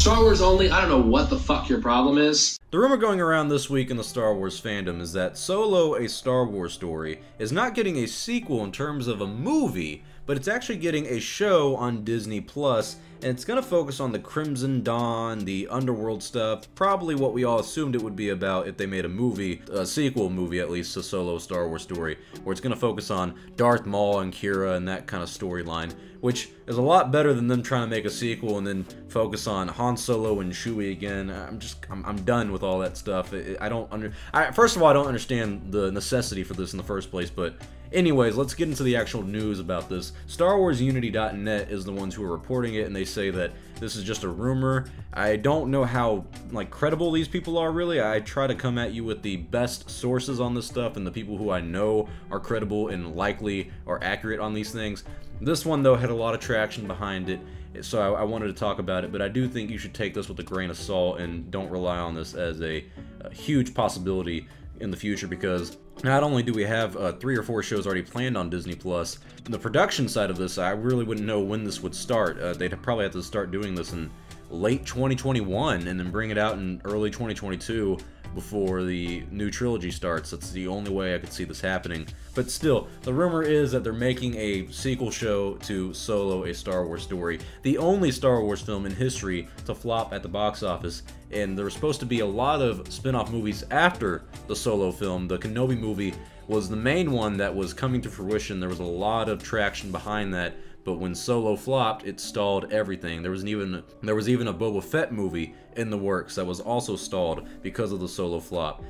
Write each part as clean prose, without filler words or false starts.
Star Wars only, I don't know what the fuck your problem is. The rumor going around this week in the Star Wars fandom is that Solo: A Star Wars Story is not getting a sequel in terms of a movie, but it's actually getting a show on Disney Plus, and it's going to focus on the Crimson Dawn, the underworld stuff, probably what we all assumed it would be about if they made a movie, a sequel movie at least, to Solo: Star Wars Story, where it's going to focus on Darth Maul and Qi'ra and that kind of storyline, which is a lot better than them trying to make a sequel and then focus on Han Solo and Chewie again. I'm done with all that stuff. First of all, I don't understand the necessity for this in the first place, but anyways, let's get into the actual news about this. StarWarsUnity.net is the ones who are reporting it, and they say that this is just a rumor. I don't know how credible these people are really. I try to come at you with the best sources on this stuff and the people who I know are credible and likely or accurate on these things. This one though had a lot of traction behind it, so I wanted to talk about it, but I do think you should take this with a grain of salt and don't rely on this as a huge possibility in the future, because not only do we have 3 or 4 shows already planned on Disney Plus, the production side of this, I really wouldn't know when this would start. They'd probably have to start doing this in late 2021 and then bring it out in early 2022 before the new trilogy starts. That's the only way I could see this happening. But still, the rumor is that they're making a sequel show to Solo: A Star Wars Story, the only Star Wars film in history to flop at the box office. And there were supposed to be a lot of spin-off movies after the Solo film. The Kenobi movie was the main one that was coming to fruition. There was a lot of traction behind that, but when Solo flopped, it stalled everything. There was even a Boba Fett movie in the works that was also stalled because of the Solo flop.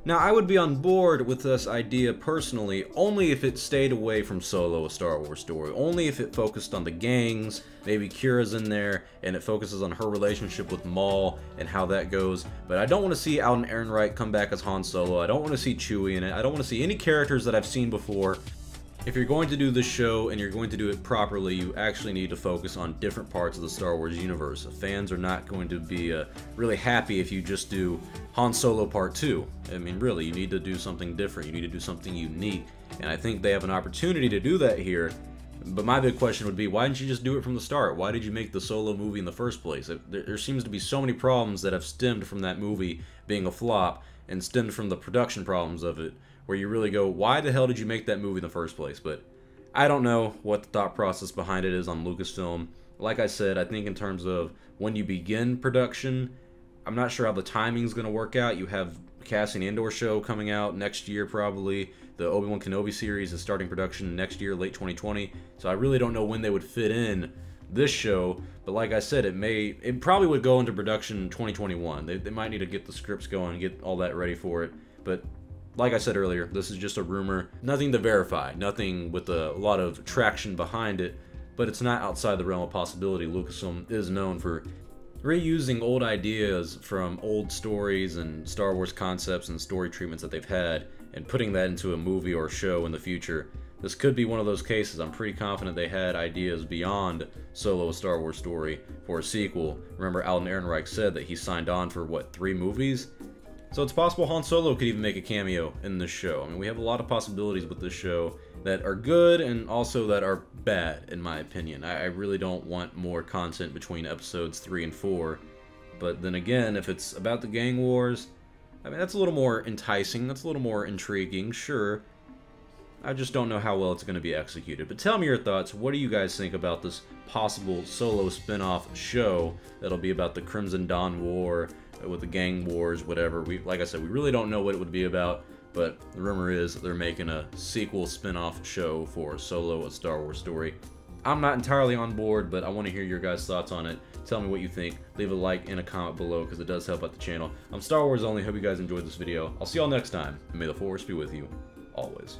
Now, I would be on board with this idea personally only if it stayed away from Solo: A Star Wars Story, only if it focused on the gangs, maybe Qi'ra's in there, and it focuses on her relationship with Maul and how that goes. But I don't want to see Alden Ehrenreich come back as Han Solo. I don't want to see Chewie in it. I don't want to see any characters that I've seen before. If you're going to do this show and you're going to do it properly, you actually need to focus on different parts of the Star Wars universe. Fans are not going to be really happy if you just do Han Solo Part 2. I mean, really, you need to do something different. You need to do something unique. And I think they have an opportunity to do that here. But my big question would be, why didn't you just do it from the start? Why did you make the Solo movie in the first place? There seems to be so many problems that have stemmed from that movie being a flop and stemmed from the production problems of it, where you really go, why the hell did you make that movie in the first place? But I don't know what the thought process behind it is on Lucasfilm. Like I said, I think in terms of when you begin production, I'm not sure how the timing's going to work out. You have Cassian Andor show coming out next year probably. The Obi-Wan Kenobi series is starting production next year, late 2020. So I really don't know when they would fit in this show, but like I said, it probably would go into production in 2021. They might need to get the scripts going and get all that ready for it. But like I said earlier, this is just a rumor. Nothing to verify, nothing with a lot of traction behind it, but it's not outside the realm of possibility. Lucasfilm is known for reusing old ideas from old stories and Star Wars concepts and story treatments that they've had and putting that into a movie or show in the future. This could be one of those cases. I'm pretty confident they had ideas beyond Solo: A Star Wars Story for a sequel. Remember, Alden Ehrenreich said that he signed on for, what, 3 movies? So it's possible Han Solo could even make a cameo in this show. I mean, we have a lot of possibilities with this show that are good and also that are bad, in my opinion. I really don't want more content between episodes 3 and 4. But then again, if it's about the gang wars, I mean, that's a little more enticing, that's a little more intriguing, sure. I just don't know how well it's going to be executed. But tell me your thoughts. What do you guys think about this possible Solo spin-off show that'll be about the Crimson Dawn War, with the gang wars, whatever. Like I said, we really don't know what it would be about, but the rumor is that they're making a sequel spin-off show for Solo: A Star Wars Story. I'm not entirely on board, but I want to hear your guys' thoughts on it. Tell me what you think. Leave a like and a comment below, because it does help out the channel. I'm Star Wars Only. Hope you guys enjoyed this video. I'll see y'all next time, and may the Force be with you, always.